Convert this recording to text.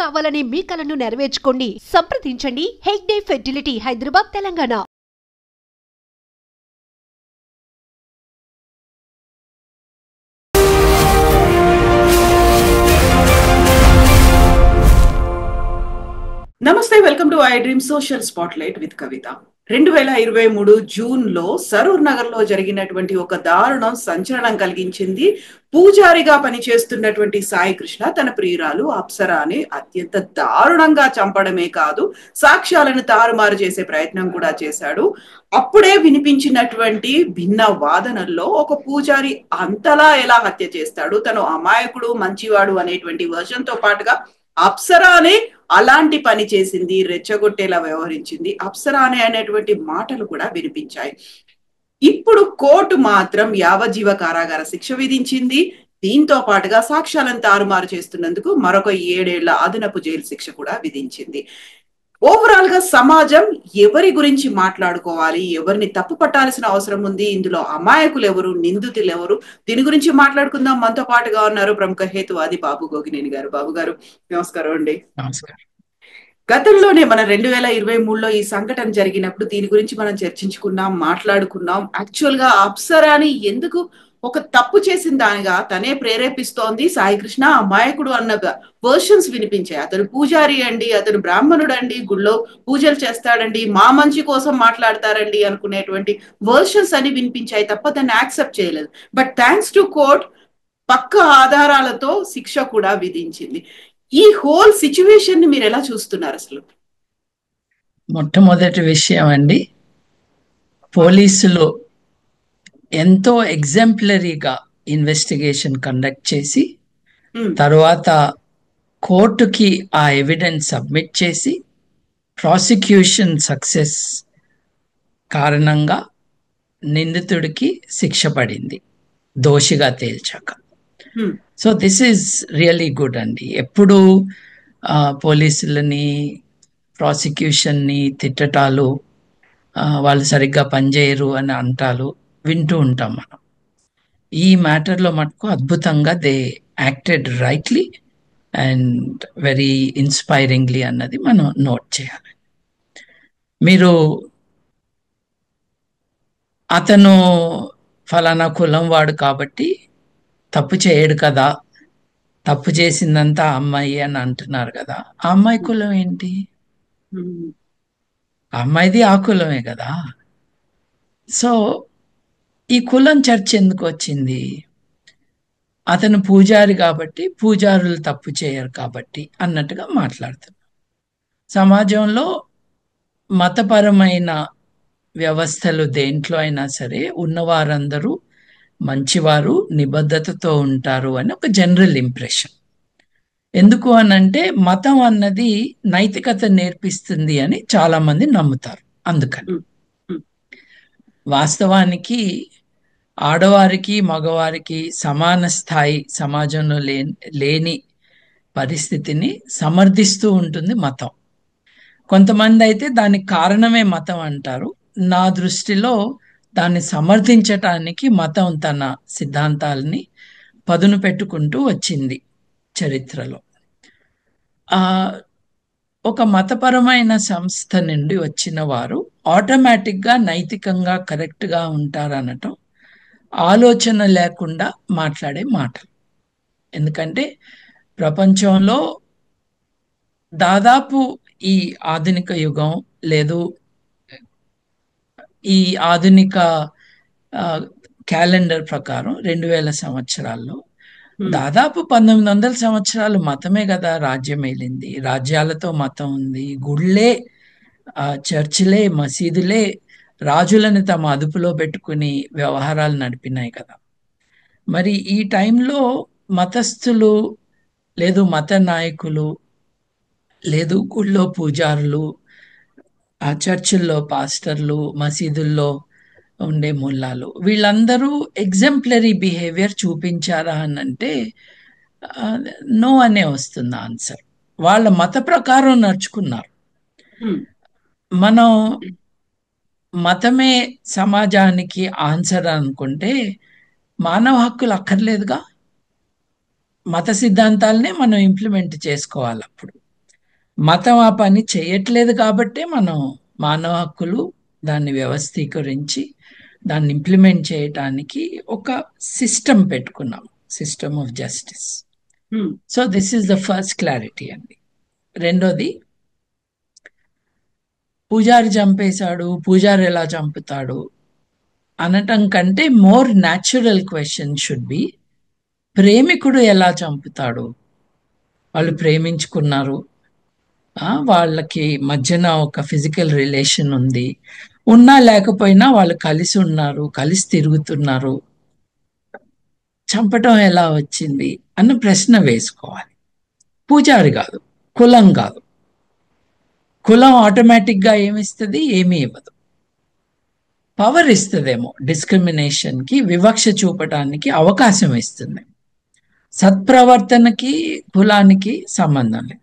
కావాలనే మీ కలను నెరవేర్చుకోండి. సంప్రదించండి హెగ్డే ఫెర్టిలిటీ, హైదరాబాద్, తెలంగాణ. నమస్తే, welcome to I dream social spotlight with Kavitha. 2023 June లో సరూర్ నగర్ లో జరిగినటువంటి ఒక దారుణం సంచలనం కలిగించింది. పూజారిగా పనిచేస్తున్నటువంటి సాయి కృష్ణ తన ప్రియురాలు అప్సరాని అత్యంత దారుణంగా చంపడమే కాదు, సాక్ష్యాలను తారుమారు చేసే ప్రయత్నం కూడా చేశాడు. అప్పుడే వినిపించినటువంటి భిన్న వాదనల్లో ఒక పూజారి అంతలా ఎలా హత్య చేస్తాడు, తను అమాయకుడు మంచివాడు అనేటువంటి వర్షన్ తో పాటుగా అప్సరానే అలాంటి పని చేసింది, రెచ్చగొట్టేలా వ్యవహరించింది, అప్సరానే అనేటువంటి మాటలు కూడా వినిపించాయి. ఇప్పుడు కోర్టు మాత్రం యావజ్జీవ కారాగార శిక్ష విధించింది. దీంతో పాటుగా సాక్ష్యాలను తారుమారు చేస్తున్నందుకు మరొక 7 ఏళ్ల అదనపు జైలు శిక్ష కూడా విధించింది. ఓవరాల్ గా సమాజం ఎవరి గురించి మాట్లాడుకోవాలి, ఎవరిని తప్పు పట్టాల్సిన అవసరం ఉంది, ఇందులో అమాయకులు ఎవరు, నిందితులు ఎవరు, దీని గురించి మాట్లాడుకుందాం. మనతో పాటుగా ఉన్నారు ప్రముఖ హేతువాది బాబు గోగినేని గారు. బాబు గారు నమస్కారం అండి. నమస్కారం. గతంలోనే మన 2023లో ఈ సంఘటన జరిగినప్పుడు దీని గురించి మనం చర్చించుకున్నాం, మాట్లాడుకున్నాం. యాక్చువల్ గా అప్సరాని ఎందుకు ఒక తప్పు చేసిన దానిగా తనే ప్రేరేపిస్తోంది, సాయి కృష్ణ అమాయకుడు అన్న వర్షన్స్ వినిపించాయి. అతను పూజారి అండి, అతను బ్రాహ్మణుడు అండి, గుళ్ళో పూజలు చేస్తాడండి, మా మంచి కోసం మాట్లాడతారండి అనుకునేటువంటి వర్షన్స్ అని వినిపించాయి తప్ప దాన్ని యాక్సెప్ట్ చేయలేదు. బట్ థ్యాంక్స్ టు కోర్ట్ పక్క ఆధారాలతో శిక్ష కూడా విధించింది. ఈ హోల్ సిచ్యువేషన్ ని మీరు ఎలా చూస్తున్నారు అసలు? మొట్టమొదటి విషయం అండి, పోలీసులు ఎంతో ఎగ్జాంపులరీగా ఇన్వెస్టిగేషన్ కండక్ట్ చేసి తర్వాత కోర్టుకి ఆ ఎవిడెన్స్ సబ్మిట్ చేసి ప్రాసిక్యూషన్ సక్సెస్ కారణంగా నిందితుడికి శిక్ష పడింది దోషిగా తేల్చాక. So this is really good అండి. ఎప్పుడు పోలీసులని ప్రాసిక్యూషన్ని తిట్టటాలు, వాళ్ళు సరిగ్గా పనిచేయరు అని అంటాలు వింటూ ఉంటాం మనం. ఈ మ్యాటర్లో మటుకు అద్భుతంగా they acted rightly and very inspiringly అన్నది మనం నోట్ చేయాలి. మీరు అతను ఫలానా కులం వాడు కాబట్టి తప్పు చేయడు కదా, తప్పు చేసిందంతా అమ్మాయి అని అంటున్నారు కదా. ఆ అమ్మాయి కులం ఏంటి? ఆ అమ్మాయిది ఆ కులమే కదా. సో ఈ కులం చర్చ ఎందుకు వచ్చింది? అతను పూజారి కాబట్టి, పూజారులు తప్పు చేయరు కాబట్టి అన్నట్టుగా మాట్లాడుతున్నారు. సమాజంలో మతపరమైన వ్యవస్థలు దేంట్లో అయినా సరే ఉన్నవారందరూ మంచివారు, నిబద్ధతతో ఉంటారు అని ఒక జనరల్ ఇంప్రెషన్. ఎందుకు అనంటే మతం అన్నది నైతికత నేర్పిస్తుంది అని చాలా మంది నమ్ముతారు. అందుకని వాస్తవానికి ఆడవారికి మగవారికి సమాన స్థాయి సమాజంలో లేని పరిస్థితిని సమర్థిస్తూ ఉంటుంది మతం. కొంతమంది అయితే దానికి కారణమే మతం అంటారు. నా దృష్టిలో దాన్ని సమర్థించటానికి మతం తన సిద్ధాంతాలని పదును పెట్టుకుంటూ వచ్చింది చరిత్రలో. ఒక మతపరమైన సంస్థ నుండి వచ్చిన వారు ఆటోమేటిక్గా నైతికంగా కరెక్ట్గా ఉంటారనటం ఆలోచన లేకుండా మాట్లాడే మాటలు. ఎందుకంటే ప్రపంచంలో దాదాపు ఈ ఆధునిక యుగం లేదు, ఈ ఆధునిక క్యాలెండర్ ప్రకారం 2000 సంవత్సరాల్లో దాదాపు 1900 సంవత్సరాలు మతమే కదా రాజ్యం ఏలింది. రాజ్యాలతో మతం ఉంది. గుళ్ళే, చర్చిలే, మసీదులే రాజులను తమ అదుపులో పెట్టుకుని వ్యవహారాలు నడిపినాయి కదా. మరి ఈ టైంలో మతస్థులు లేదు, మత నాయకులు లేదు, గుళ్ళో పూజారులు, ఆ చర్చిల్లో పాస్టర్లు, మసీదుల్లో ఉండే ముల్లాలు, వీళ్ళందరూ ఎగ్జాంపులరీ బిహేవియర్ చూపించారా అని అంటే నో అనే వస్తుంది ఆన్సర్. వాళ్ళ మత ప్రకారం నడుచుకున్నారు. మనం మతమే సమాజానికి ఆన్సర్ అనుకుంటే మానవ హక్కులు అక్కర్లేదుగా. మత సిద్ధాంతాలనే మనం ఇంప్లిమెంట్ చేసుకోవాలి. అప్పుడు మతం ఆ పని చేయట్లేదు కాబట్టే మనం మానవ హక్కులు దాన్ని వ్యవస్థీకరించి దాన్ని ఇంప్లిమెంట్ చేయటానికి ఒక సిస్టమ్ పెట్టుకున్నాం, system of justice. So this is the first clarity అండి. రెండోది, పూజారి చంపేశాడు, పూజారి ఎలా చంపుతాడు అనటం కంటే more natural question should be, ప్రేమికుడు ఎలా చంపుతాడు? వాళ్ళు ప్రేమించుకున్నారు, వాళ్ళకి మధ్యన ఒక ఫిజికల్ రిలేషన్ ఉంది, ఉన్నా లేకపోయినా వాళ్ళు కలిసి ఉన్నారు, కలిసి తిరుగుతున్నారు, చంపటం ఎలా వచ్చింది అన్న ప్రశ్న వేసుకోవాలి. పూజారి కాదు, కులం కాదు. కులం ఆటోమేటిక్గా ఏమిస్తుంది? ఏమీ ఇవ్వదు. పవర్ ఇస్తుందేమో, డిస్క్రిమినేషన్కి, వివక్ష చూపటానికి అవకాశం ఇస్తుంది. సత్ప్రవర్తనకి కులానికి సంబంధం లేదు.